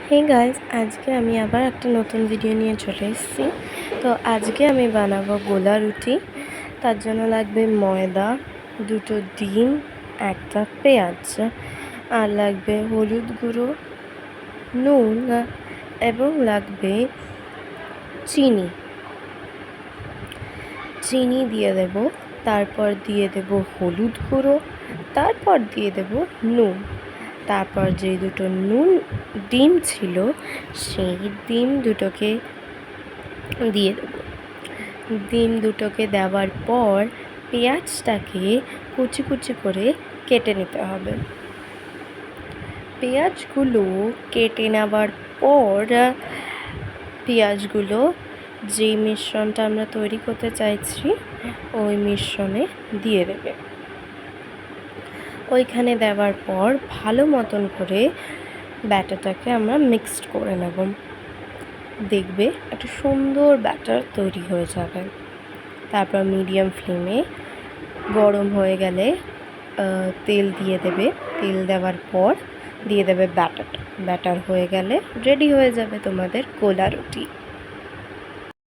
Hey guys, আজকে আমি আবার একটা নতুন ভিডিও নিয়ে চলে এসেছি। তো আজকে আমি বানাবো গোলা রুটি। তার জন্য লাগবে ময়দা, দুটো ডিম, একটা পেঁয়াজ, আর লাগবে হলুদ গুঁড়ো, নুন এবং লাগবে চিনি। চিনি দিয়ে দেব, তারপর দিয়ে দেব হলুদ গুঁড়ো, তারপর দিয়ে দেব নুন। তারপর যে দুটো ডিম ছিল সেই ডিম দুটোকে দিয়ে দেব। ডিম দুটোকে দেওয়ার পর পেঁয়াজটাকে কুচি কুচি করে কেটে নিতে হবে। পেঁয়াজগুলো কেটে নেওয়ার পর পেঁয়াজগুলো যেই মিশ্রণটা আমরা তৈরি করতে চাইছি ওই মিশ্রণে দিয়ে দেবে। ওইখানে দেওয়ার পর ভালো মতন করে ব্যাটারটাকে আমরা মিক্সড করে নেব। দেখবে একটা সুন্দর ব্যাটার তৈরি হয়ে যাবে। তারপর মিডিয়াম ফ্লেমে গরম হয়ে গেলে তেল দিয়ে দেবে। তেল দেওয়ার পর দিয়ে দেবে ব্যাটার হয়ে গেলে রেডি হয়ে যাবে তোমাদের গোলা রুটি।